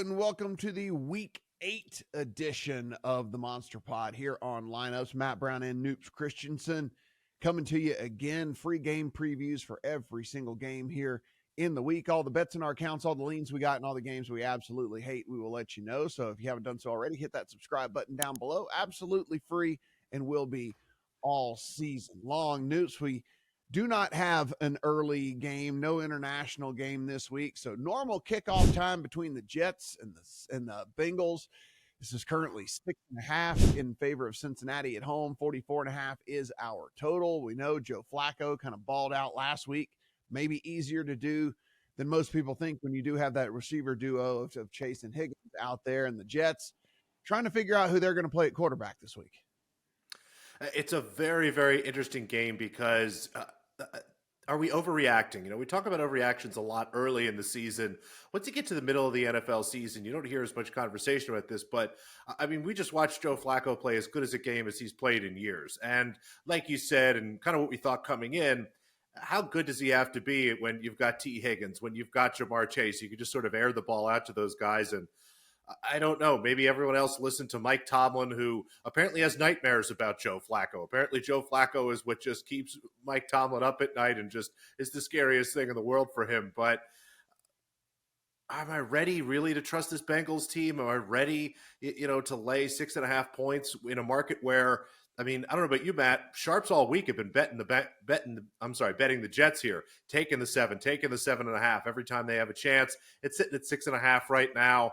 and welcome to the Week 8 edition of the Monster Pod here on Lineups. Matt Brown and Noops Christensen coming to you again. Free game previews for every single game here in the week. All the bets in our accounts, all the leans we got, and all the games we absolutely hate, we will let you know. So if you haven't done so already, hit that subscribe button down below. Absolutely free and will be all season long. Noops, we do not have an early game, no international game this week. So normal kickoff time between the Jets and the Bengals. This is currently 6.5 in favor of Cincinnati at home. 44.5 is our total. We know Joe Flacco kind of balled out last week. Maybe easier to do than most people think when you do have that receiver duo of Chase and Higgins out there, and the Jets trying to figure out who they're going to play at quarterback this week. It's a very, very interesting game because are we overreacting? You know, we talk about overreactions a lot early in the season. Once you get to the middle of the NFL season, you don't hear as much conversation about this. But, I mean, we just watched Joe Flacco play as good as a game as he's played in years. And like you said, and kind of what we thought coming in, how good does he have to be when you've got T. Higgins, when you've got Jamar Chase? You can just sort of air the ball out to those guys. And I don't know, maybe everyone else listened to Mike Tomlin, who apparently has nightmares about Joe Flacco. Apparently Joe Flacco is what just keeps Mike Tomlin up at night and just is the scariest thing in the world for him. But am I ready really to trust this Bengals team? Am I ready, to lay 6.5 points in a market where, I mean, I don't know about you, Matt, sharps all week have been betting the Jets here, taking the 7, taking the 7.5 every time they have a chance. It's sitting at 6.5 right now.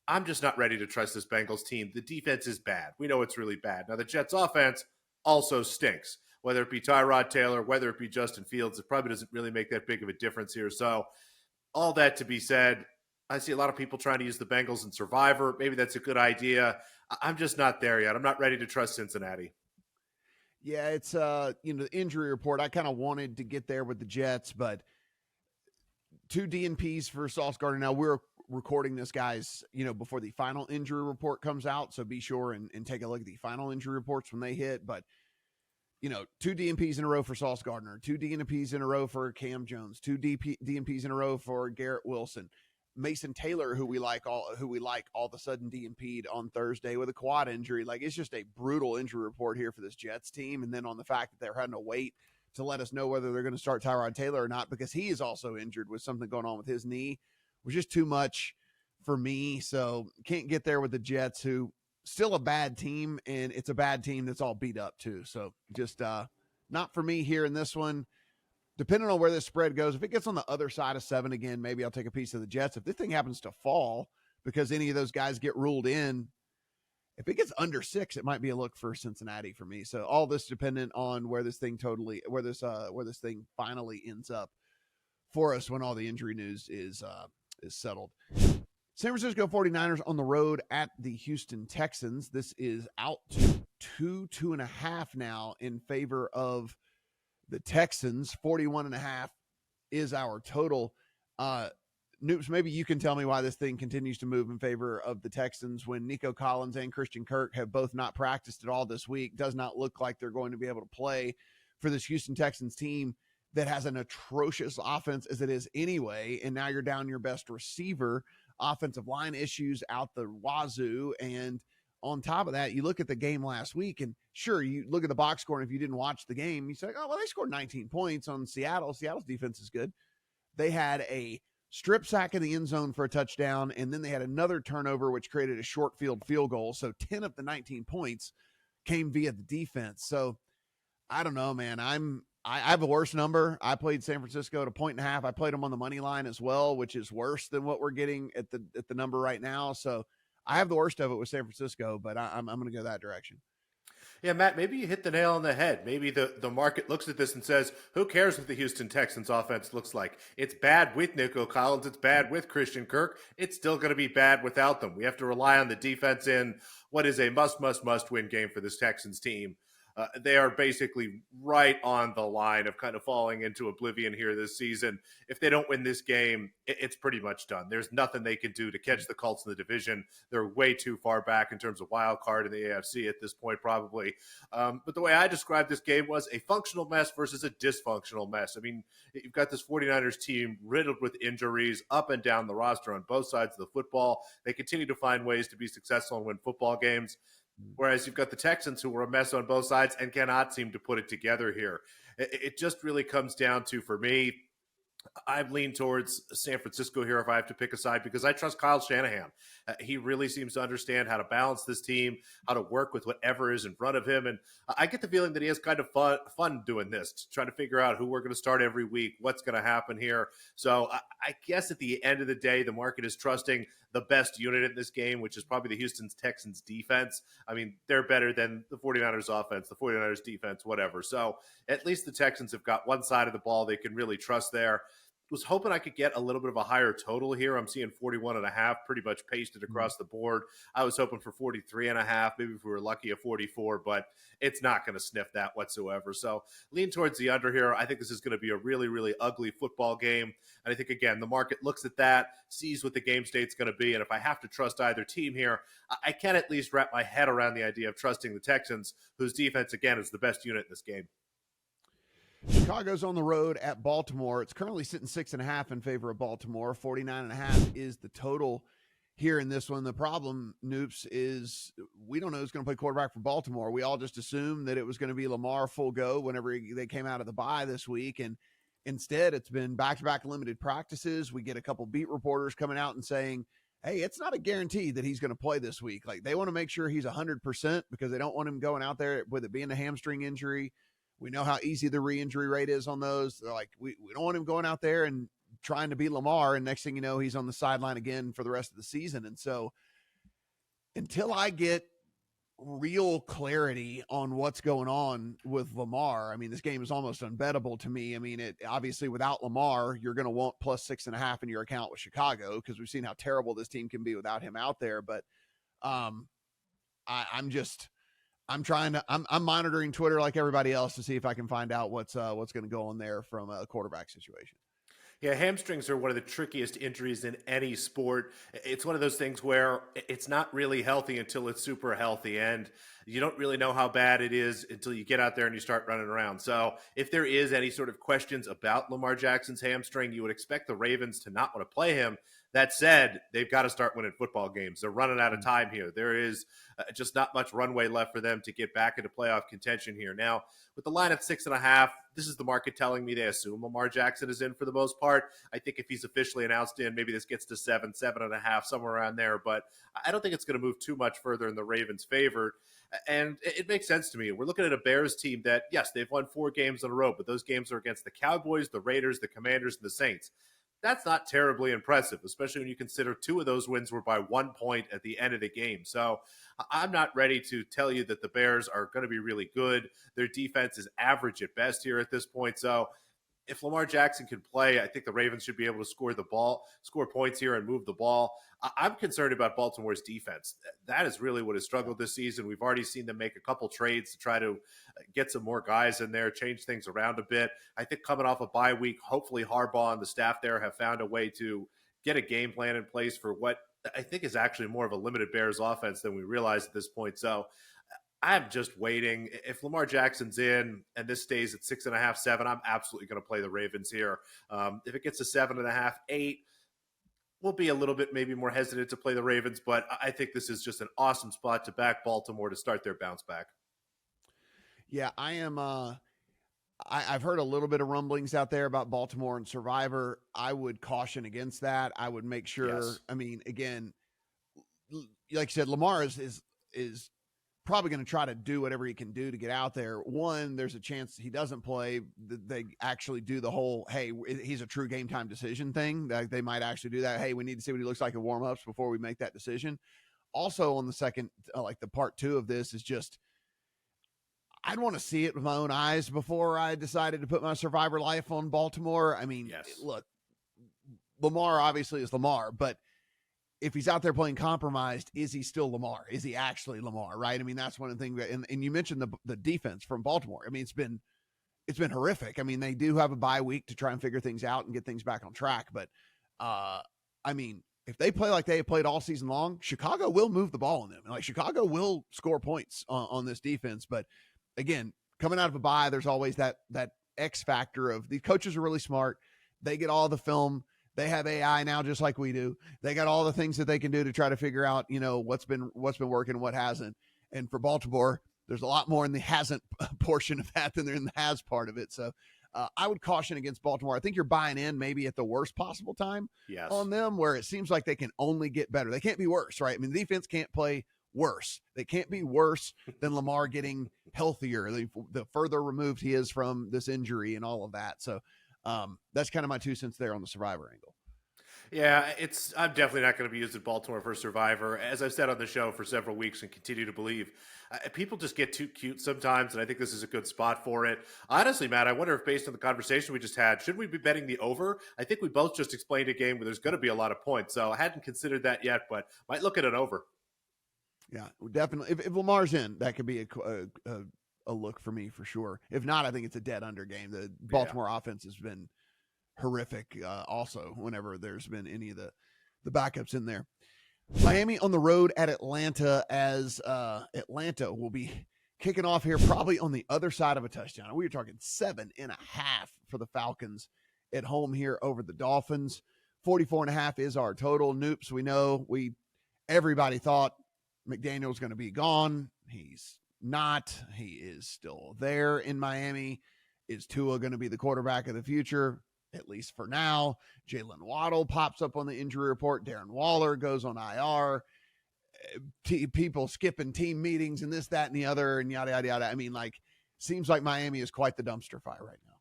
I'm just not ready to trust this Bengals team. The defense is bad. We know it's really bad. Now, the Jets offense also stinks. Whether it be Tyrod Taylor, whether it be Justin Fields, it probably doesn't really make that big of a difference here. So all that to be said, I see a lot of people trying to use the Bengals in Survivor. Maybe that's a good idea. I'm just not there yet. I'm not ready to trust Cincinnati. Yeah, it's, the injury report. I kind of wanted to get there with the Jets, but 2 DNPs for Sauce Gardner. Now, we're recording this, guys, before the final injury report comes out. So be sure and take a look at the final injury reports when they hit. But, 2 DNPs in a row for Sauce Gardner, 2 DNPs in a row for Cam Jones, 2 DNPs in a row for Garrett Wilson. Mason Taylor, who we like all of a sudden DNP'd on Thursday with a quad injury. Like, it's just a brutal injury report here for this Jets team. And then on the fact that they're having to wait to let us know whether they're going to start Tyrod Taylor or not, because he is also injured with something going on with his knee, was just too much for me. So can't get there with the Jets, who still a bad team, and it's a bad team that's all beat up too. So just not for me here in this one. Depending on where this spread goes, if it gets on the other side of 7 again, maybe I'll take a piece of the Jets. If this thing happens to fall because any of those guys get ruled in, if it gets under 6, it might be a look for Cincinnati for me. So all this dependent on where this thing thing finally ends up for us when all the injury news is settled. San Francisco 49ers on the road at the Houston Texans. This is out to 2.5 now in favor of the Texans. 41.5 is our total. Noops, maybe you can tell me why this thing continues to move in favor of the Texans when Nico Collins and Christian Kirk have both not practiced at all this week. Does not look like they're going to be able to play for this Houston Texans team that has an atrocious offense as it is anyway. And now you're down your best receiver, offensive line issues out the wazoo. And on top of that, you look at the game last week, and sure, you look at the box score, and if you didn't watch the game, you say, oh, well, they scored 19 points on Seattle. Seattle's defense is good. They had a strip sack in the end zone for a touchdown, and then they had another turnover, which created a short field goal. So 10 of the 19 points came via the defense. So I don't know, man. I have a worse number. I played San Francisco at 1.5. I played them on the money line as well, which is worse than what we're getting at the number right now. So I have the worst of it with San Francisco, but I'm going to go that direction. Yeah, Matt, maybe you hit the nail on the head. Maybe the market looks at this and says, who cares what the Houston Texans offense looks like? It's bad with Nico Collins. It's bad with Christian Kirk. It's still going to be bad without them. We have to rely on the defense in what is a must win game for this Texans team. They are basically right on the line of kind of falling into oblivion here this season. If they don't win this game, it's pretty much done. There's nothing they can do to catch the Colts in the division. They're way too far back in terms of wild card in the AFC at this point, probably. But the way I described this game was a functional mess versus a dysfunctional mess. I mean, you've got this 49ers team riddled with injuries up and down the roster on both sides of the football. They continue to find ways to be successful and win football games. Whereas you've got the Texans who are a mess on both sides and cannot seem to put it together here. It just really comes down to, for me, I've leaned towards San Francisco here if I have to pick a side because I trust Kyle Shanahan. He really seems to understand how to balance this team, how to work with whatever is in front of him. And I get the feeling that he has kind of fun doing this, to try to figure out who we're going to start every week, what's going to happen here. So I guess at the end of the day, the market is trusting the best unit in this game, which is probably the Houston Texans defense. I mean, they're better than the 49ers offense, the 49ers defense, whatever. So at least the Texans have got one side of the ball they can really trust there. Was hoping I could get a little bit of a higher total here. I'm seeing 41.5, pretty much pasted across the board. I was hoping for 43.5, maybe if we were lucky at 44, but it's not going to sniff that whatsoever. So lean towards the under here. I think this is going to be a really, really ugly football game. And I think, again, the market looks at that, sees what the game state's going to be. And if I have to trust either team here, I can at least wrap my head around the idea of trusting the Texans, whose defense, again, is the best unit in this game. Chicago's on the road at Baltimore. It's currently sitting 6.5 in favor of Baltimore. 49.5 is the total here in this one. The problem, Noops, is we don't know who's going to play quarterback for Baltimore. We all just assumed that it was going to be Lamar full go whenever they came out of the bye this week. And instead, it's been back-to-back limited practices. We get a couple beat reporters coming out and saying, hey, it's not a guarantee that he's going to play this week. Like, they want to make sure he's 100% because they don't want him going out there with it being a hamstring injury. We know how easy the re-injury rate is on those. They're like, we don't want him going out there and trying to be Lamar, and next thing you know, he's on the sideline again for the rest of the season. And so until I get real clarity on what's going on with Lamar, I mean, this game is almost unbettable to me. I mean, it obviously without Lamar, you're going to want plus 6.5 in your account with Chicago because we've seen how terrible this team can be without him out there. But I'm monitoring Twitter like everybody else to see if I can find out what's going to go on there from a quarterback situation. Yeah, hamstrings are one of the trickiest injuries in any sport. It's one of those things where it's not really healthy until it's super healthy, and you don't really know how bad it is until you get out there and you start running around. So if there is any sort of questions about Lamar Jackson's hamstring, you would expect the Ravens to not want to play him. That said, they've got to start winning football games. They're running out of time here. There is just not much runway left for them to get back into playoff contention here. Now, with the line at 6.5, this is the market telling me they assume Lamar Jackson is in for the most part. I think if he's officially announced in, maybe this gets to 7.5, somewhere around there. But I don't think it's going to move too much further in the Ravens' favor. And it makes sense to me. We're looking at a Bears team that, yes, they've won 4 games in a row, but those games are against the Cowboys, the Raiders, the Commanders, and the Saints. That's not terribly impressive, especially when you consider 2 of those wins were by 1 point at the end of the game. So I'm not ready to tell you that the Bears are going to be really good. Their defense is average at best here at this point. So if Lamar Jackson can play, I think the Ravens should be able to score points here and move the ball. I'm concerned about Baltimore's defense. That is really what has struggled this season. We've already seen them make a couple trades to try to get some more guys in there, change things around a bit. I think coming off a bye week, hopefully Harbaugh and the staff there have found a way to get a game plan in place for what I think is actually more of a limited Bears offense than we realize at this point. So I'm just waiting. If Lamar Jackson's in and this stays at 6.5, 7, I'm absolutely going to play the Ravens here. If it gets to 7.5, 8, we'll be a little bit maybe more hesitant to play the Ravens, but I think this is just an awesome spot to back Baltimore to start their bounce back. Yeah, I am. I've heard a little bit of rumblings out there about Baltimore and Survivor. I would caution against that. I would make sure. Yes. I mean, again, like you said, Lamar is probably going to try to do whatever he can do to get out there. One, there's a chance he doesn't play. They actually do the whole, hey, he's a true game time decision thing. They might actually do that. Hey, we need to see what he looks like in warm-ups before we make that decision. Also on the second, like the part 2 of this is just, I'd want to see it with my own eyes before I decided to put my Survivor life on Baltimore. I mean, yes. Look, Lamar obviously is Lamar, but if he's out there playing compromised, is he still Lamar? Is he actually Lamar? Right. I mean, that's one of the things and you mentioned the defense from Baltimore. I mean, it's been horrific. I mean, they do have a bye week to try and figure things out and get things back on track. But, I mean, if they play like they have played all season long, Chicago will move the ball on them. Like Chicago will score points on this defense. But again, coming out of a bye, there's always that X factor of the coaches are really smart. They get all the film. They have AI now, just like we do. They got all the things that they can do to try to figure out, what's been working, what hasn't. And for Baltimore, there's a lot more in the hasn't portion of that than there in the has part of it. So I would caution against Baltimore. I think you're buying in maybe at the worst possible time on them, where it seems like they can only get better. They can't be worse, right? I mean, the defense can't play worse. They can't be worse than Lamar getting healthier, the further removed he is from this injury and all of that. So that's kind of my 2 cents there on the survivor angle. Yeah, I'm definitely not going to be using Baltimore for survivor. As I've said on the show for several weeks and continue to believe, people just get too cute sometimes, and I think this is a good spot for it. Honestly, Matt, I wonder if based on the conversation we just had, should we be betting the over? I think we both just explained a game where there's going to be a lot of points, so I hadn't considered that yet, but might look at an over. Yeah, definitely. If Lamar's in, that could be a look for me for sure. If not, I think it's a dead under game. The Baltimore offense has been horrific also whenever there's been any of the backups in there. Miami on the road at Atlanta, as Atlanta will be kicking off here probably on the other side of a touchdown. We were talking 7.5 for the Falcons at home here over the Dolphins. 44.5 is our total. Noops, we know everybody thought McDaniel was going to be gone. He's not. He is still there in Miami. Is Tua going to be the quarterback of the future? At least for now. Jalen Waddle pops up on the injury report. Darren Waller goes on IR. People skipping team meetings and this, that, and the other, and yada, yada, yada. I mean, seems like Miami is quite the dumpster fire right now.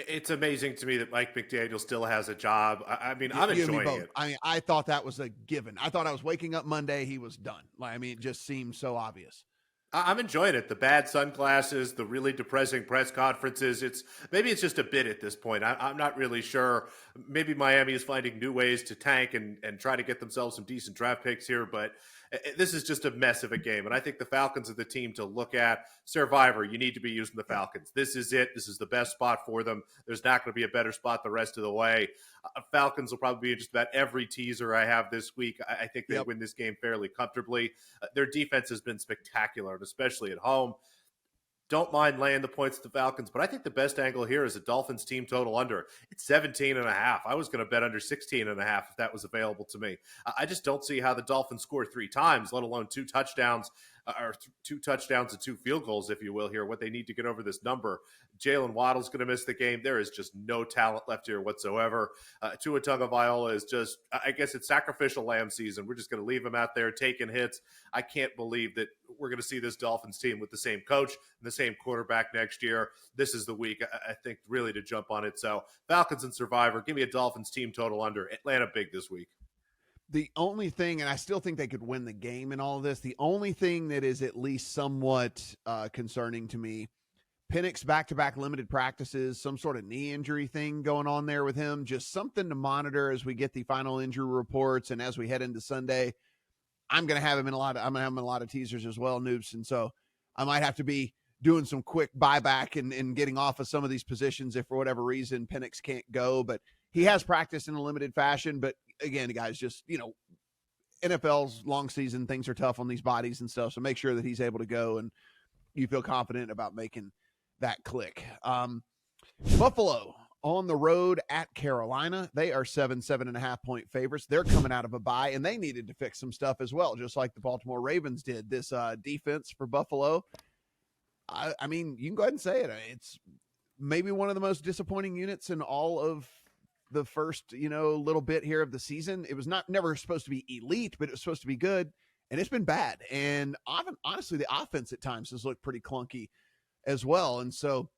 It's amazing to me that Mike McDaniel still has a job. I mean, I'm enjoying it. I mean, I thought that was a given. I thought I was waking up Monday, he was done. It just seems so obvious. I'm enjoying it. The bad sunglasses, the really depressing press conferences. Maybe it's just a bit at this point. I'm not really sure. Maybe Miami is finding new ways to tank and try to get themselves some decent draft picks here, but this is just a mess of a game. And I think the Falcons are the team to look at. Survivor, you need to be using the Falcons. This is it. This is the best spot for them. There's not going to be a better spot the rest of the way. Falcons will probably be in just about every teaser I have this week. I think they win this game fairly comfortably. Their defense has been spectacular, especially at home. Don't mind laying the points to the Falcons, but I think the best angle here is a Dolphins team total under. It's 17.5. I was going to bet under 16.5 if that was available to me. I just don't see how the Dolphins score 3 times, let alone 2 touchdowns, or 2 touchdowns and 2 field goals, if you will, here, what they need to get over this number. Jalen Waddle's going to miss the game. There is just no talent left here whatsoever. Tua Tagovailoa is just, I guess it's sacrificial lamb season. We're just going to leave him out there taking hits. I can't believe that we're going to see this Dolphins team with the same coach and the same quarterback next year. This is the week, I think, really to jump on it. So Falcons and Survivor, give me a Dolphins team total under. Atlanta big this week. The only thing, and I still think they could win the game in all of this, the only thing that is at least somewhat concerning to me, Penix back-to-back limited practices, some sort of knee injury thing going on there with him, just something to monitor as we get the final injury reports and as we head into Sunday. I'm going to have him in a lot of teasers as well, Noops, and so I might have to be doing some quick buyback and getting off of some of these positions if for whatever reason Penix can't go, but he has practiced in a limited fashion. But again, guys, just, NFL's long season, things are tough on these bodies and stuff. So make sure that he's able to go and you feel confident about making that click. Buffalo on the road at Carolina. They are 7.5 point favorites. They're coming out of a bye and they needed to fix some stuff as well, just like the Baltimore Ravens did. This defense for Buffalo, I mean, you can go ahead and say it. It's maybe one of the most disappointing units in all of the first, little bit here of the season. It was never supposed to be elite, but it was supposed to be good, and it's been bad. And often, honestly, the offense at times has looked pretty clunky as well. And so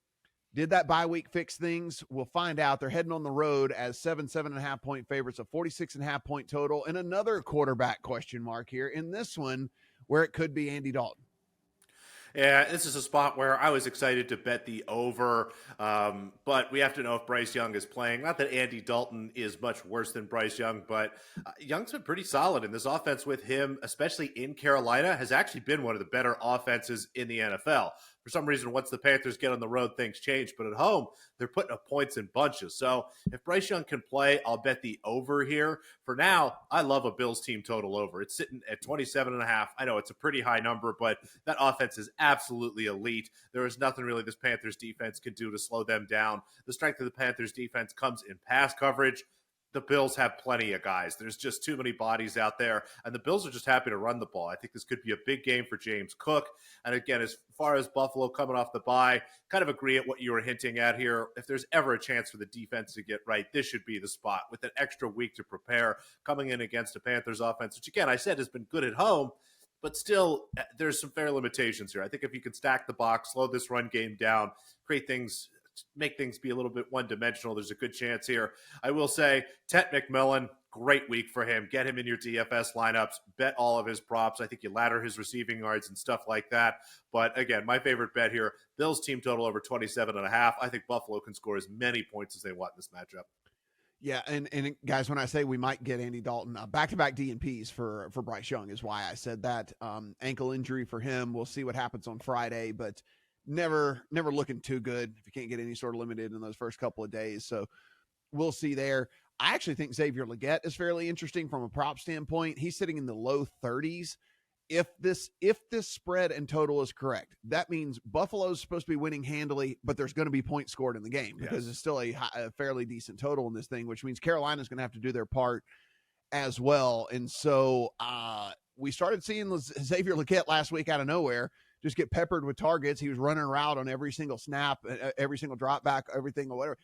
did that bye week fix things? We'll find out. They're heading on the road as 7.5 point favorites, a 46.5 point total, and another quarterback question mark here in this one where it could be Andy Dalton. Yeah, this is a spot where I was excited to bet the over, but we have to know if Bryce Young is playing. Not that Andy Dalton is much worse than Bryce Young, but Young's been pretty solid in this offense with him, especially in Carolina, has actually been one of the better offenses in the NFL. For some reason, once the Panthers get on the road, things change, but at home, they're putting up points in bunches. So if Bryce Young can play, I'll bet the over here. For now, I love a Bills team total over. It's sitting at 27.5. I know it's a pretty high number, but that offense is absolutely elite. There is nothing really this Panthers defense can do to slow them down. The strength of the Panthers defense comes in pass coverage. The Bills have plenty of guys. There's just too many bodies out there, and the Bills are just happy to run the ball. I think this could be a big game for James Cook. And again, as far as Buffalo coming off the bye, kind of agree at what you were hinting at here. If there's ever a chance for the defense to get right, this should be the spot with an extra week to prepare coming in against a Panthers offense, which again, I said has been good at home, but still there's some fair limitations here. I think if you can stack the box, slow this run game down, create things, make things be a little bit one-dimensional, there's a good chance here. I will say, Tet McMillan, great week for him. Get him in your DFS lineups. Bet all of his props. I think you ladder his receiving yards and stuff like that. But again, my favorite bet here, Bills team total over 27.5. I think Buffalo can score as many points as they want in this matchup. Yeah, and guys, when I say we might get Andy Dalton, back-to-back DNPs for Bryce Young is why I said that. Ankle injury for him. We'll see what happens on Friday, but never looking too good if you can't get any sort of limited in those first couple of days. So we'll see there. I actually think Xavier Legette is fairly interesting from a prop standpoint. He's sitting in the low 30s. If this spread and total is correct, that means Buffalo's supposed to be winning handily, but there's going to be points scored in the game because it's still a fairly decent total in this thing, which means Carolina's going to have to do their part as well. And so we started seeing Xavier Legette last week out of nowhere just get peppered with targets. He was running around on every single snap, every single drop back, everything or whatever.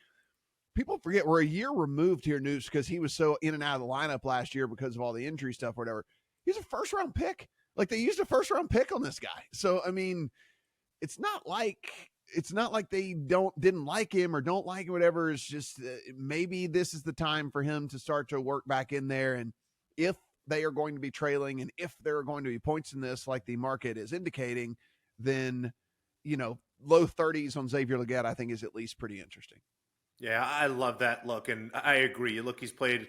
People forget we're a year removed here, Noops, because he was so in and out of the lineup last year because of all the injury stuff or whatever. He's a first-round pick. Like, they used a first-round pick on this guy. So, I mean, it's not like they didn't like him or don't like him, whatever. It's just maybe this is the time for him to start to work back in there. And if they are going to be trailing and if there are going to be points in this like the market is indicating, then, low 30s on Xavier Legette I think is at least pretty interesting. Yeah, I love that look, and I agree. Look, he's played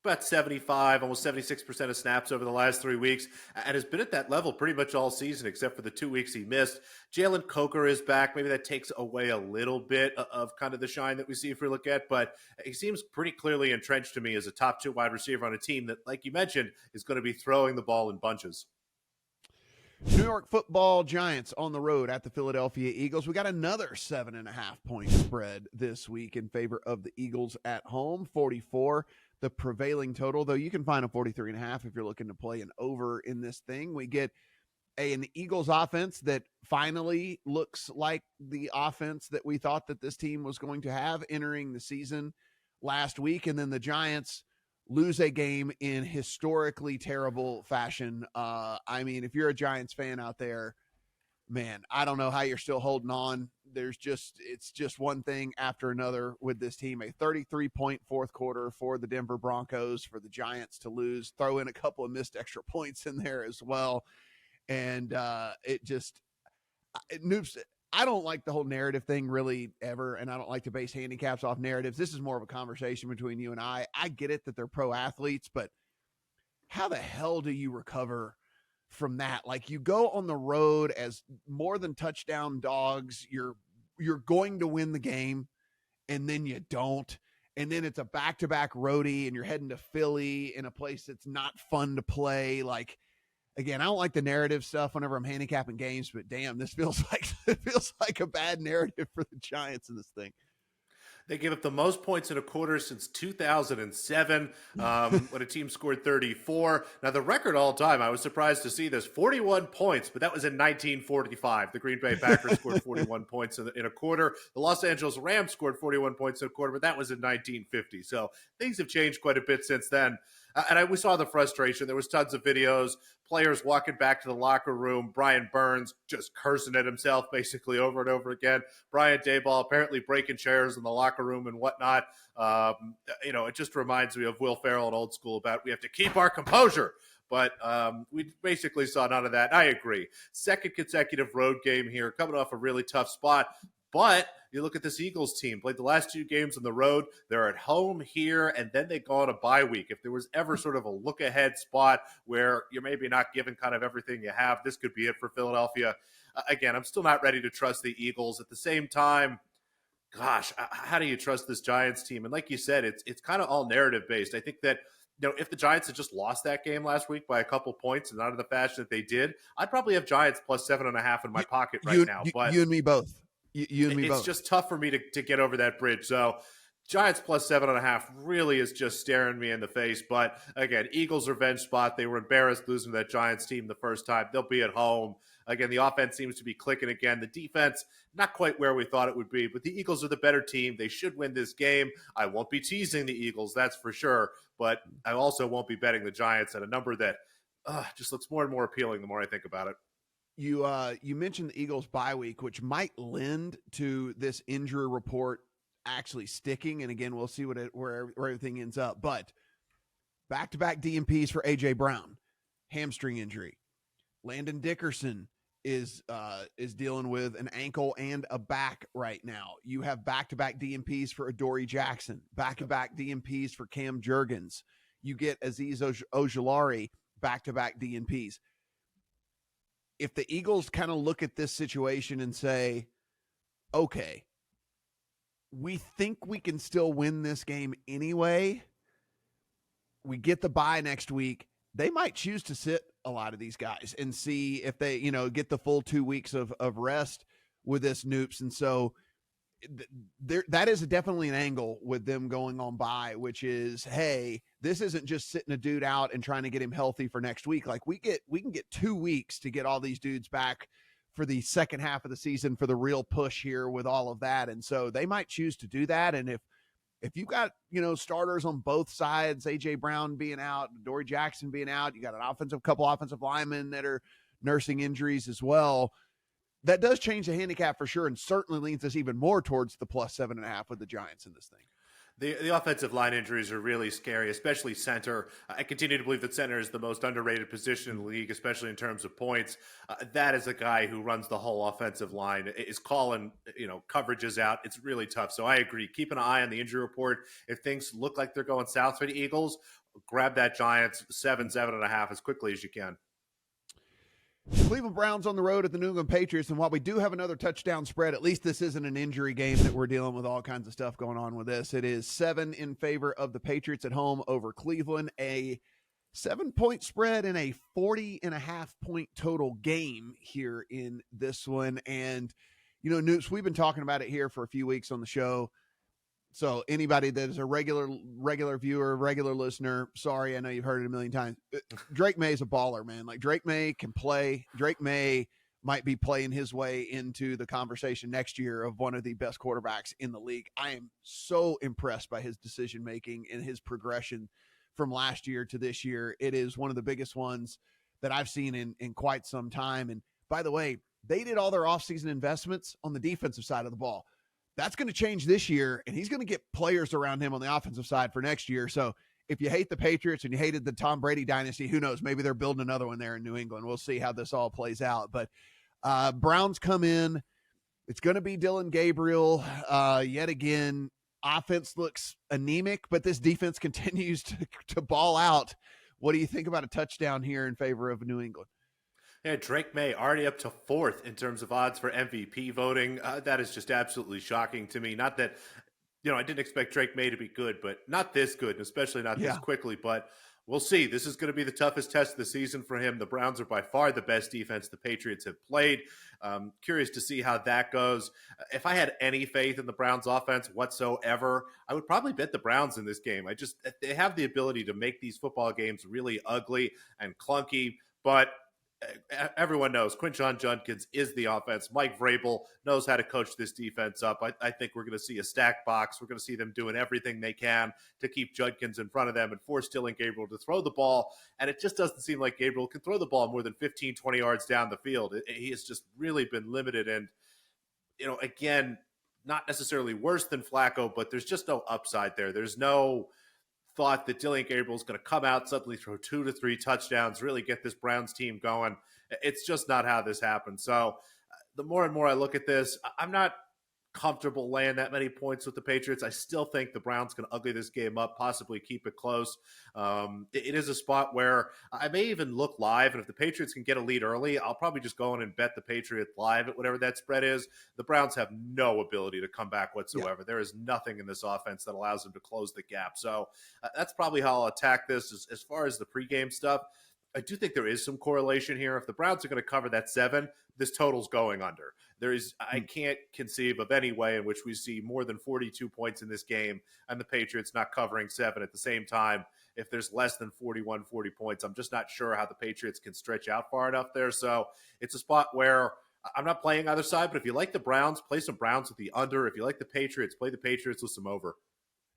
about 75, almost 76% of snaps over the last 3 weeks, and has been at that level pretty much all season, except for the 2 weeks he missed. Jalen Coker is back. Maybe that takes away a little bit of kind of the shine that we see if we look at, but he seems pretty clearly entrenched to me as a top 2 wide receiver on a team that, like you mentioned, is going to be throwing the ball in bunches. New York Football Giants on the road at the Philadelphia Eagles. We got another 7.5 point spread this week in favor of the Eagles at home. 44, the prevailing total, though you can find a 43.5 if you're looking to play an over in this thing. We get an Eagles offense that finally looks like the offense that we thought that this team was going to have entering the season last week. And then the Giants lose a game in historically terrible fashion. I mean, if you're a Giants fan out there, man, I don't know how you're still holding on. It's just one thing after another with this team. A 33-point fourth quarter for the Denver Broncos, for the Giants to lose, throw in a couple of missed extra points in there as well. And Noops, I don't like the whole narrative thing really ever, and I don't like to base handicaps off narratives. This is more of a conversation between you and I. I get it that they're pro athletes, but how the hell do you recover from that? Like, you go on the road as more than touchdown dogs, you're going to win the game, and then you don't. And then it's a back-to-back roadie, and you're heading to Philly in a place that's not fun to play. Like, again, I don't like the narrative stuff whenever I'm handicapping games, but damn, this feels like a bad narrative for the Giants in this thing. They gave up the most points in a quarter since 2007 when a team scored 34. Now, the record all time, I was surprised to see this, 41 points, but that was in 1945. The Green Bay Packers scored 41 points in a quarter. The Los Angeles Rams scored 41 points in a quarter, but that was in 1950. So things have changed quite a bit since then. We saw the frustration. There was tons of videos, players walking back to the locker room, Brian Burns just cursing at himself basically over and over again. Brian Daboll apparently breaking chairs in the locker room and whatnot. It just reminds me of Will Ferrell and Old School about we have to keep our composure. but we basically saw none of that. I agree. Second consecutive road game here, coming off a really tough spot. But you look at this Eagles team, played the last 2 games on the road. They're at home here, and then they go on a bye week. If there was ever sort of a look-ahead spot where you're maybe not given kind of everything you have, this could be it for Philadelphia. Again, I'm still not ready to trust the Eagles. At the same time, gosh, how do you trust this Giants team? And like you said, it's kind of all narrative-based. I think that if the Giants had just lost that game last week by a couple points and not in the fashion that they did, I'd probably have Giants plus 7.5 in my pocket right now. But you and me both. You and me both. It's just tough for me to get over that bridge. So Giants plus 7.5 really is just staring me in the face. But again, Eagles revenge spot. They were embarrassed losing to that Giants team the first time. They'll be at home. Again, the offense seems to be clicking again. The defense, not quite where we thought it would be, but the Eagles are the better team. They should win this game. I won't be teasing the Eagles, that's for sure. But I also won't be betting the Giants at a number that just looks more and more appealing the more I think about it. You mentioned the Eagles bye week, which might lend to this injury report actually sticking. And again, we'll see where everything ends up. But back-to-back DNPs for A.J. Brown, hamstring injury. Landon Dickerson is dealing with an ankle and a back right now. You have back-to-back DNPs for Adoree Jackson, back-to-back DNPs for Cam Jurgens. You get Azeez Ojulari, back-to-back DNPs. If the Eagles kind of look at this situation and say, okay, we think we can still win this game anyway, we get the bye next week, they might choose to sit a lot of these guys and see if they, get the full 2 weeks of rest with this Noops. And so that is definitely an angle with them going on bye, which is, hey, this isn't just sitting a dude out and trying to get him healthy for next week. Like we can get 2 weeks to get all these dudes back for the second half of the season for the real push here with all of that. And so they might choose to do that. And if you've got, starters on both sides, A.J. Brown being out, Adoree Jackson being out, you got couple offensive linemen that are nursing injuries as well, that does change the handicap for sure, and certainly leans us even more towards the plus 7.5 with the Giants in this thing. The offensive line injuries are really scary, especially center. I continue to believe that center is the most underrated position in the league, especially in terms of points. That is a guy who runs the whole offensive line, is calling, coverages out. It's really tough. So I agree. Keep an eye on the injury report. If things look like they're going south for the Eagles, grab that Giants 7.5 as quickly as you can. Cleveland Browns on the road at the New England Patriots, and while we do have another touchdown spread, at least this isn't an injury game that we're dealing with all kinds of stuff going on with this. It is 7 in favor of the Patriots at home over Cleveland, a 7-point spread and a 40.5-point total game here in this one. And, Noops, we've been talking about it here for a few weeks on the show. So anybody that is a regular viewer, regular listener, sorry, I know you've heard it a million times. Drake May is a baller, man. Like Drake May can play. Drake May might be playing his way into the conversation next year of one of the best quarterbacks in the league. I am so impressed by his decision-making and his progression from last year to this year. It is one of the biggest ones that I've seen in quite some time. And by the way, they did all their offseason investments on the defensive side of the ball. That's going to change this year, and he's going to get players around him on the offensive side for next year. So if you hate the Patriots and you hated the Tom Brady dynasty, who knows? Maybe they're building another one there in New England. We'll see how this all plays out. But Browns come in. It's going to be Dylan Gabriel yet again. Offense looks anemic, but this defense continues to ball out. What do you think about a touchdown here in favor of New England? Yeah, Drake May already up to 4th in terms of odds for MVP voting. That is just absolutely shocking to me. Not that, I didn't expect Drake May to be good, but not this good, and especially not this quickly. But we'll see. This is going to be the toughest test of the season for him. The Browns are by far the best defense the Patriots have played. Curious to see how that goes. If I had any faith in the Browns offense whatsoever, I would probably bet the Browns in this game. They have the ability to make these football games really ugly and clunky, but everyone knows Quinshon Judkins is the offense. Mike Vrabel knows how to coach this defense up. I think we're going to see a stacked box. We're going to see them doing everything they can to keep Judkins in front of them and force Dylan Gabriel to throw the ball. And it just doesn't seem like Gabriel can throw the ball more than 15, 20 yards down the field. He has just really been limited. And, again, not necessarily worse than Flacco, but there's just no upside there. There's no thought that Dylan Gabriel is going to come out, suddenly throw 2 to 3 touchdowns, really get this Browns team going. It's just not how this happened. So the more and more I look at this, I'm not comfortable laying that many points with the Patriots. I still think the Browns can ugly this game up, possibly keep it close. It is a spot where I may even look live, and if the Patriots can get a lead early, I'll probably just go in and bet the Patriots live at whatever that spread is. The Browns have no ability to come back whatsoever. Yeah. There is nothing in this offense that allows them to close the gap. So that's probably how I'll attack this. As far as the pregame stuff, I do think there is some correlation here. If the Browns are going to cover that 7, this total's going under. I can't conceive of any way in which we see more than 42 points in this game and the Patriots not covering 7 at the same time. If there's less than 40 points, I'm just not sure how the Patriots can stretch out far enough there. So it's a spot where I'm not playing either side, but if you like the Browns, play some Browns with the under. If you like the Patriots, play the Patriots with some over.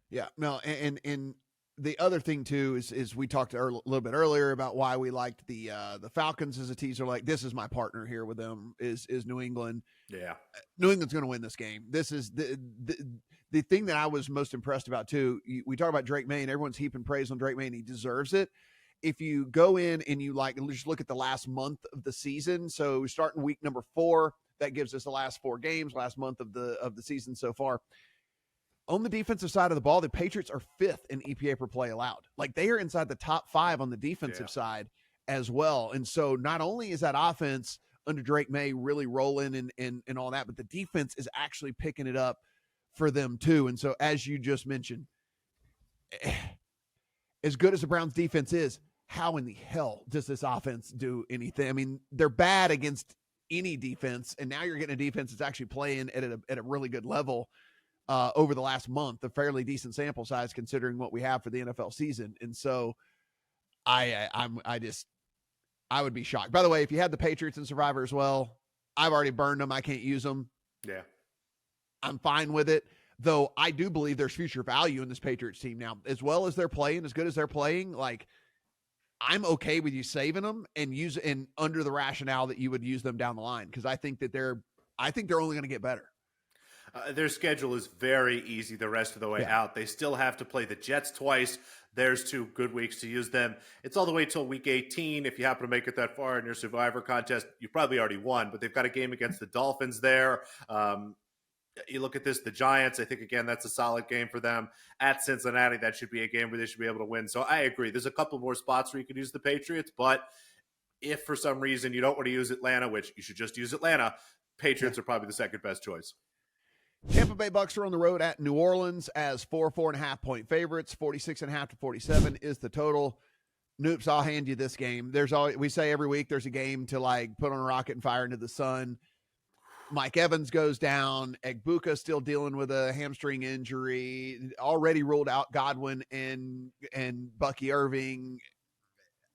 Yeah, no, and the other thing too is we talked a little bit earlier about why we liked the Falcons as a teaser. Like, this is my partner here with them is New England. Yeah, New England's going to win this game. This is the thing that I was most impressed about too. We talk about Drake May, and everyone's heaping praise on Drake May, and he deserves it. If you go in and you just look at the last month of the season, so starting week number 4, that gives us the last 4 games, last month of the season so far. On the defensive side of the ball, the Patriots are 5th in EPA per play allowed. Like, they are inside the top 5 on the defensive side as well. And so not only is that offense under Drake May really rolling and all that, but the defense is actually picking it up for them too. And so, as you just mentioned, as good as the Browns defense is, how in the hell does this offense do anything? I mean, they're bad against any defense, and now you're getting a defense that's actually playing at a really good level. Over the last month, a fairly decent sample size considering what we have for the NFL season. And so I would be shocked. By the way, if you had the Patriots and Survivor as well, I've already burned them. I can't use them. Yeah. I'm fine with it, though. I do believe there's future value in this Patriots team now, as well as they're playing, as good as they're playing. Like, I'm okay with you saving them and under the rationale that you would use them down the line. Cause I think they're only going to get better. Their schedule is very easy the rest of the way out. They still have to play the Jets twice. There's 2 good weeks to use them. It's all the way till week 18. If you happen to make it that far in your Survivor contest, you probably already won, but they've got a game against the Dolphins there. You look at this, the Giants, I think, again, that's a solid game for them. At Cincinnati, that should be a game where they should be able to win. So I agree. There's a couple more spots where you could use the Patriots, but if for some reason you don't want to use Atlanta, which you should just use Atlanta, Patriots are probably the second best choice. Tampa Bay Bucs are on the road at New Orleans as 4.5 point favorites. 46.5 to 47 is the total. Noops, I'll hand you this game. We say every week there's a game to put on a rocket and fire into the sun. Mike Evans goes down. Egbuka still dealing with a hamstring injury. Already ruled out Godwin and Bucky Irving.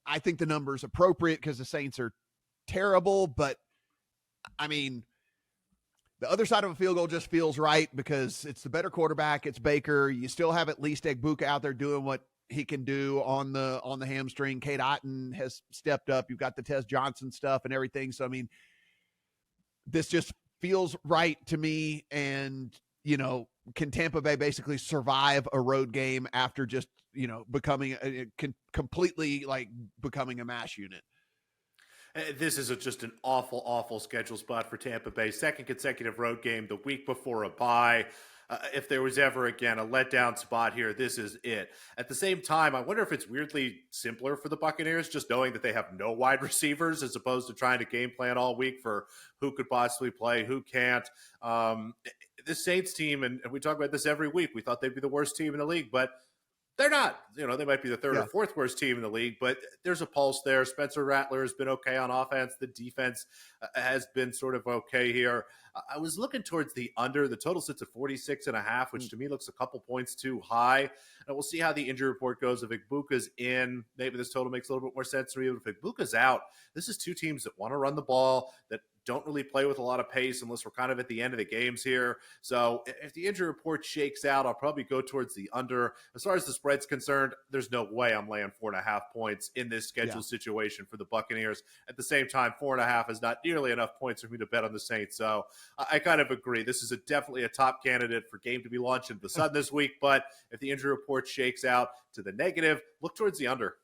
I think the number's appropriate because the Saints are terrible, but I mean, the other side of a field goal just feels right because it's the better quarterback. It's Baker. You still have at least Egbuka out there doing what he can do on the hamstring. Kate Otten has stepped up. You've got the Tez Johnson stuff and everything. So, I mean, this just feels right to me. And, can Tampa Bay basically survive a road game after just, becoming completely becoming a mash unit? This is just an awful, awful schedule spot for Tampa Bay. Second consecutive road game the week before a bye. If there was ever, again, a letdown spot here, this is it. At the same time, I wonder if it's weirdly simpler for the Buccaneers, just knowing that they have no wide receivers as opposed to trying to game plan all week for who could possibly play, who can't. The Saints team, and we talk about this every week, we thought they'd be the worst team in the league, but they're not. They might be the third or fourth worst team in the league, but there's a pulse there. Spencer Rattler has been okay on offense. The defense has been sort of okay here. I was looking towards the under. The total sits at 46.5, which to me looks a couple points too high. And we'll see how the injury report goes. If Egbuka's in, maybe this total makes a little bit more sense to me. But if Egbuka's out, this is 2 teams that want to run the ball, that don't really play with a lot of pace unless we're kind of at the end of the games here. So if the injury report shakes out, I'll probably go towards the under. As far as the spread's concerned, there's no way I'm laying 4.5 points in this schedule situation for the Buccaneers. At the same time, 4.5 is not nearly enough points for me to bet on the Saints. So I kind of agree. This is definitely a top candidate for game to be launched into the sun this week. But if the injury report shakes out to the negative, look towards the under.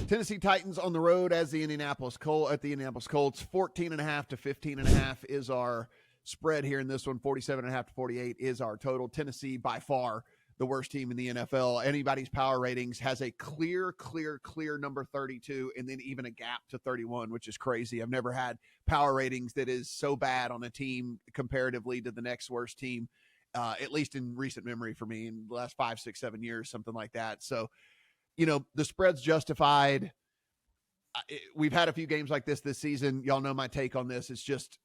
Tennessee Titans on the road as the Indianapolis Colts 14.5 to 15.5 is our spread here in this one. 47.5 to 48 is our total. Tennessee by far the worst team in the NFL. Anybody's power ratings has a clear number 32 and then even a gap to 31, which is crazy. I've never had power ratings that is so bad on a team comparatively to the next worst team, at least in recent memory for me in the last 5, 6, 7 years, something like that. So, the spread's justified. We've had a few games like this season. Y'all know my take on this. It's just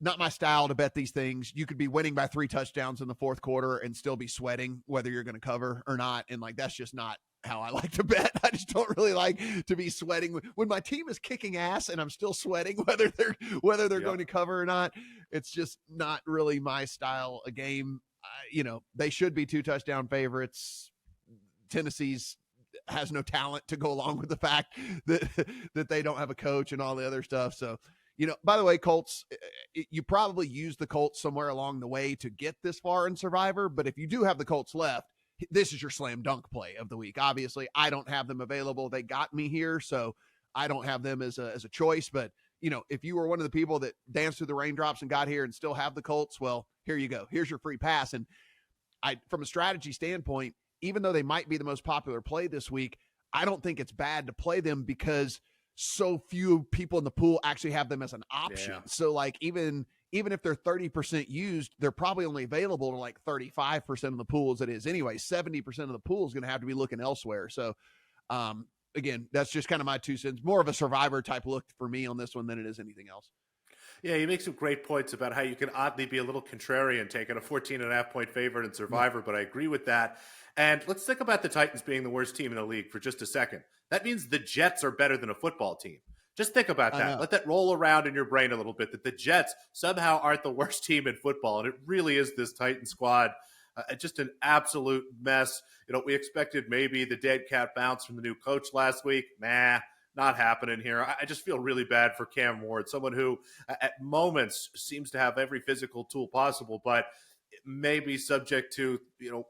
not my style to bet these things. You could be winning by 3 touchdowns in the fourth quarter and still be sweating whether you're going to cover or not. And that's just not how I like to bet. I just don't really like to be sweating when my team is kicking ass and I'm still sweating whether they're going to cover or not. It's just not really my style of game. They should be 2 touchdown favorites. Tennessee's has no talent to go along with the fact that they don't have a coach and all the other stuff. So, by the way, Colts, you probably use the Colts somewhere along the way to get this far in Survivor. But if you do have the Colts left, this is your slam dunk play of the week. Obviously, I don't have them available. They got me here, so I don't have them as a choice. But, if you were one of the people that danced through the raindrops and got here and still have the Colts, well, here you go. Here's your free pass. And from a strategy standpoint, even though they might be the most popular play this week, I don't think it's bad to play them because so few people in the pool actually have them as an option. Yeah. So even if they're 30% used, they're probably only available to 35% of the pool as it is anyway. 70% of the pool is going to have to be looking elsewhere. So again, that's just kind of my 2 cents. More of a Survivor type look for me on this one than it is anything else. Yeah, you make some great points about how you can oddly be a little contrarian taking a 14.5 point favorite in Survivor, but I agree with that. And let's think about the Titans being the worst team in the league for just a second. That means the Jets are better than a football team. Just think about that. Let that roll around in your brain a little bit, that the Jets somehow aren't the worst team in football. And it really is this Titan squad. Just an absolute mess. We expected maybe the dead cat bounce from the new coach last week. Not happening here. I just feel really bad for Cam Ward, someone who at moments seems to have every physical tool possible, but may be subject to,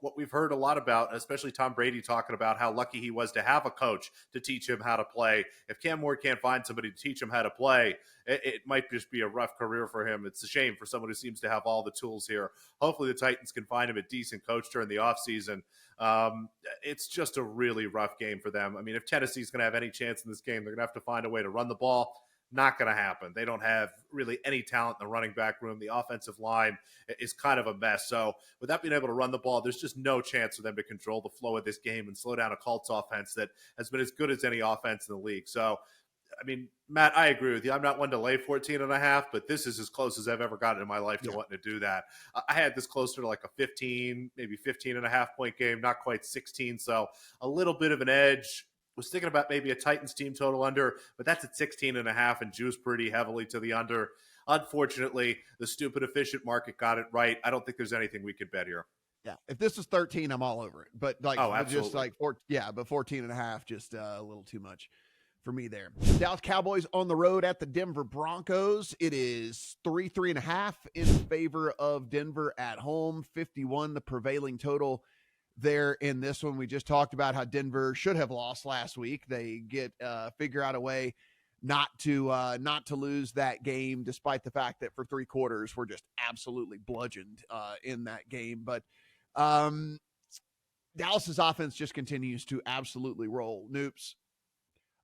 what we've heard a lot about, especially Tom Brady talking about how lucky he was to have a coach to teach him how to play. If Cam Ward can't find somebody to teach him how to play, it might just be a rough career for him. It's a shame for someone who seems to have all the tools here. Hopefully the Titans can find him a decent coach during the offseason. It's just a really rough game for them. I mean, if Tennessee's going to have any chance in this game, they're going to have to find a way to run the ball. Not going to happen. They don't have really any talent in the running back room. The offensive line is kind of a mess. So without being able to run the ball, there's just no chance for them to control the flow of this game and slow down a Colts offense that has been as good as any offense in the league. So, I mean, Matt, I agree with you. I'm not one to lay 14.5, but this is as close as I've ever gotten in my life to wanting to do that. I had this closer to a 15, maybe 15.5 point game, not quite 16. So a little bit of an edge. Was thinking about maybe a Titans team total under, but that's at 16.5 and juiced pretty heavily to the under. Unfortunately, the stupid efficient market got it right. I don't think there's anything we could bet here. Yeah. If this was 13, I'm all over it. But but 14.5, just a little too much for me there. Dallas Cowboys on the road at the Denver Broncos. It is 3.5 in favor of Denver at home. 51, the prevailing total there in this one. We just talked about how Denver should have lost last week. They figure out a way not to lose that game, despite the fact that for 3 quarters we're just absolutely bludgeoned in that game. But Dallas's offense just continues to absolutely roll. Noops,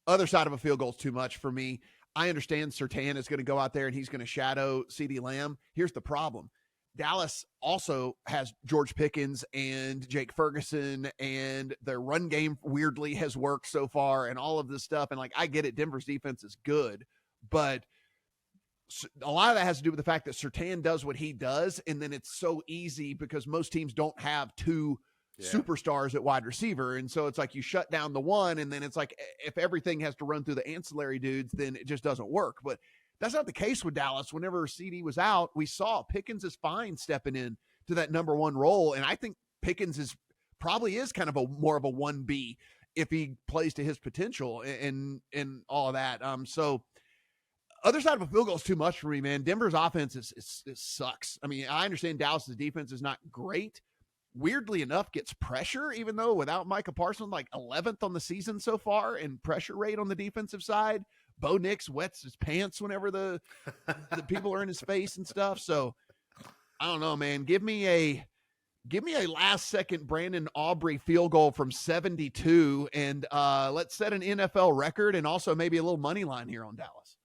other side of a field goal is too much for me. I understand Surtain is going to go out there and he's going to shadow CeeDee Lamb. Here's the problem. Dallas also has George Pickens and Jake Ferguson, and their run game weirdly has worked so far and all of this stuff. And I get it. Denver's defense is good, but a lot of that has to do with the fact that Surtain does what he does. And then it's so easy because most teams don't have 2 superstars at wide receiver. And so it's you shut down the one, and then it's if everything has to run through the ancillary dudes, then it just doesn't work. But That's not the case with Dallas. Whenever CD was out, we saw Pickens is fine stepping in to that number one role. And I think Pickens probably is kind of more of a 1B if he plays to his potential and all of that. So other side of a field goal is too much for me, man. Denver's offense is sucks. I mean, I understand Dallas's defense is not great. Weirdly enough, gets pressure, even though without Micah Parsons, like 11th on the season so far in pressure rate on the defensive side. Bo Nix wets his pants whenever the people are in his face and stuff. So I don't know, man. Give me a last second Brandon Aubrey field goal from 72, and let's set an NFL record and also maybe a little money line here on Dallas.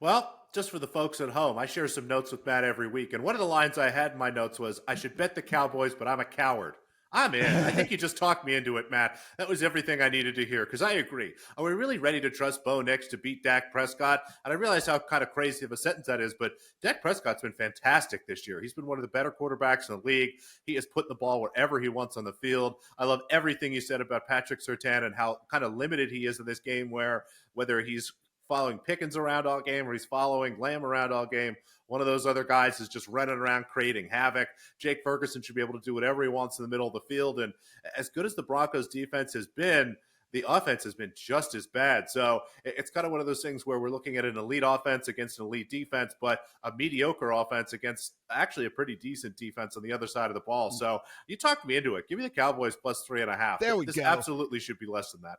Well, just for the folks at home, I share some notes with Matt every week, and one of the lines I had in my notes was, I should bet the Cowboys, but I'm a coward. I'm in. I think you just talked me into it, Matt. That was everything I needed to hear, because I agree. Are we really ready to trust Bo Nix to beat Dak Prescott? And I realize how kind of crazy of a sentence that is, but Dak Prescott's been fantastic this year. He's been one of the better quarterbacks in the league. He has put the ball wherever he wants on the field. I love everything you said about Patrick Surtain and how kind of limited he is in this game, where whether he's following Pickens around all game or he's following Lamb around all game, one of those other guys is just running around creating havoc. Jake Ferguson should be able to do whatever he wants in the middle of the field. And as good as the Broncos defense has been, the offense has been just as bad. So it's kind of one of those things where we're looking at an elite offense against an elite defense, but a mediocre offense against actually a pretty decent defense on the other side of the ball. So you talked me into it. Give me the Cowboys plus 3.5. There we this go. Absolutely should be less than that.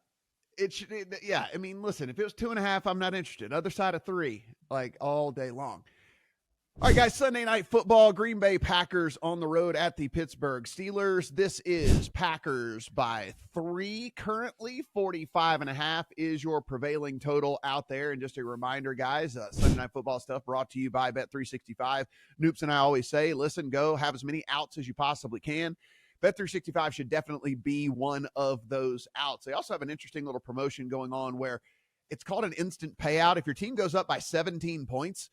It should, yeah. I mean, listen, if it was 2.5, I'm not interested. Other side of 3, like all day long. All right, guys, Sunday night football, Green Bay Packers on the road at the Pittsburgh Steelers. This is Packers by 3. Currently, 45.5 is your prevailing total out there. And just a reminder, guys, Sunday night football stuff brought to you by Bet365. Noops and I always say, listen, go, have as many outs as you possibly can. Bet365 should definitely be one of those outs. They also have an interesting little promotion going on where it's called an instant payout. If your team goes up by 17 points,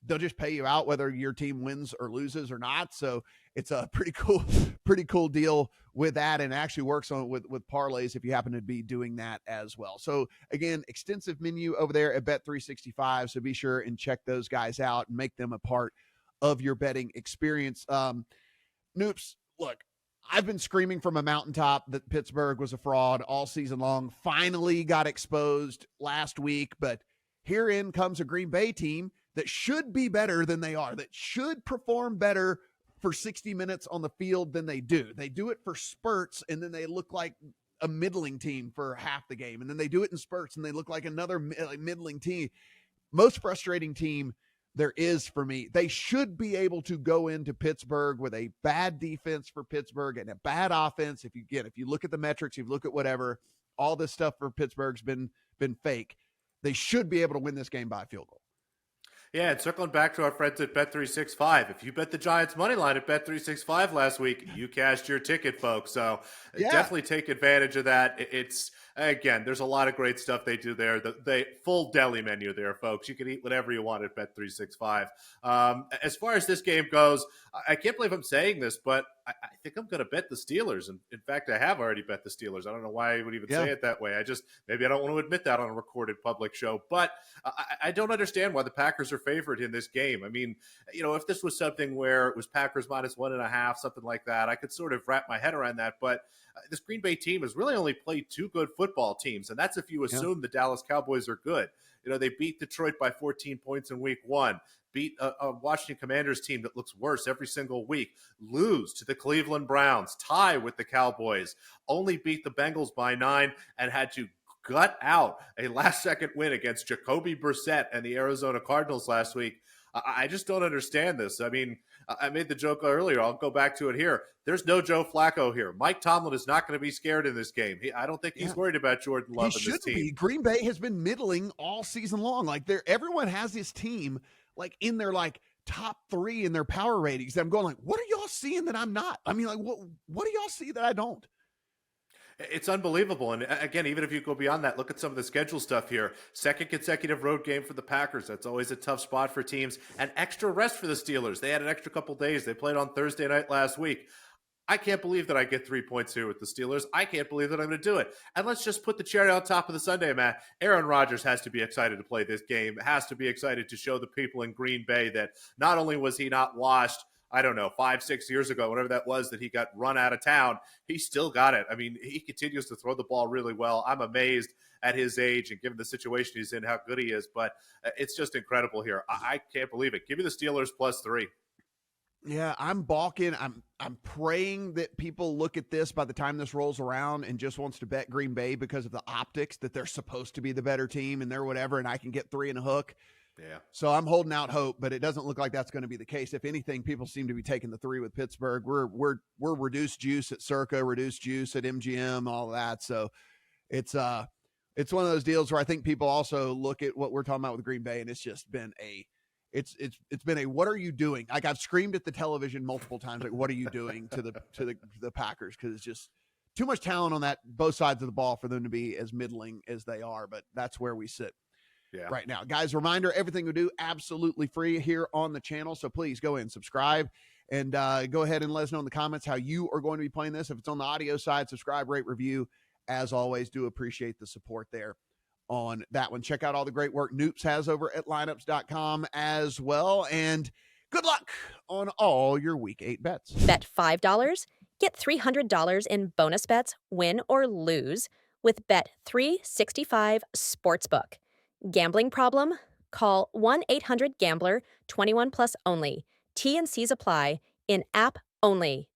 they'll just pay you out whether your team wins or loses or not. So it's a pretty cool deal with that, and actually works on with parlays if you happen to be doing that as well. So again, extensive menu over there at Bet365. So be sure and check those guys out and make them a part of your betting experience. Noops, look, I've been screaming from a mountaintop that Pittsburgh was a fraud all season long. Finally got exposed last week, but herein comes a Green Bay team that should be better than they are, that should perform better for 60 minutes on the field than they do. They do it for spurts, and then they look like a middling team for half the game, and then they do it in spurts, and they look like another middling team. Most frustrating team there is for me. They should be able to go into Pittsburgh with a bad defense for Pittsburgh and a bad offense. If you look at the metrics, if you look at whatever, all this stuff for Pittsburgh's been fake. They should be able to win this game by a field goal. Yeah, and circling back to our friends at Bet365, if you bet the Giants money line at Bet365 last week, you cashed your ticket, folks. So definitely take advantage of that. It's, again, there's a lot of great stuff they do there. The full deli menu there, folks. You can eat whatever you want at Bet365. As far as this game goes, I can't believe I'm saying this, but I think I'm going to bet the Steelers. And in fact, I have already bet the Steelers. I don't know why I would even say it that way. Maybe I don't want to admit that on a recorded public show, but I don't understand why the Packers are favored in this game. I mean, if this was something where it was Packers minus 1.5, something like that, I could sort of wrap my head around that. But this Green Bay team has really only played 2 good football teams, and that's if you assume the Dallas Cowboys are good. They beat Detroit by 14 points in week 1, beat a Washington Commanders team that looks worse every single week, lose to the Cleveland Browns, tie with the Cowboys, only beat the Bengals by 9, and had to gut out a last-second win against Jacoby Brissett and the Arizona Cardinals last week. I just don't understand this. I mean, I made the joke earlier. I'll go back to it here. There's no Joe Flacco here. Mike Tomlin is not going to be scared in this game. I don't think he's worried about Jordan Love in this team. Be. Green Bay has been middling all season long. Like everyone has this team like in their like top 3 in their power ratings. I'm going like, what are y'all seeing that I'm not? I mean, like what do y'all see that I don't? It's unbelievable. And again, even if you go beyond that, look at some of the schedule stuff here. 2nd consecutive road game for the Packers. That's always a tough spot for teams. And extra rest for the Steelers. They had an extra couple days. They played on Thursday night last week. I can't believe that I get 3 points here with the Steelers. I can't believe that I'm going to do it. And let's just put the cherry on top of the Sunday, Matt. Aaron Rodgers has to be excited to play this game, has to be excited to show the people in Green Bay that not only was he not washed, I don't know, 5-6 years ago, whatever that was, that he got run out of town, he still got it. I mean, he continues to throw the ball really well. I'm amazed at his age and given the situation he's in, how good he is. But it's just incredible here. I can't believe it. Give me the Steelers +3. Yeah, I'm balking. I'm praying that people look at this by the time this rolls around and just wants to bet Green Bay because of the optics that they're supposed to be the better team and they're whatever, and I can get 3 and a hook. Yeah. So I'm holding out hope, but it doesn't look like that's going to be the case. If anything, people seem to be taking the 3 with Pittsburgh. We're reduced juice at Circa, reduced juice at MGM, all of that. So it's one of those deals where I think people also look at what we're talking about with Green Bay, and it's just been it's been a what are you doing? Like I've screamed at the television multiple times, like what are you doing to the Packers? Because it's just too much talent on that both sides of the ball for them to be as middling as they are. But that's where we sit right now, guys. Reminder: everything we do absolutely free here on the channel, so please go in, subscribe, and go ahead and let us know in the comments how you are going to be playing this. If it's on the audio side, subscribe, rate, review. As always, do appreciate the support there on that one. Check out all the great work Noops has over at lineups.com as well. And good luck on all your week 8 bets. Bet $5, get $300 in bonus bets, win or lose, with Bet365 Sportsbook. Gambling problem? Call 1-800-GAMBLER, 21 plus only. T&Cs apply. In app only.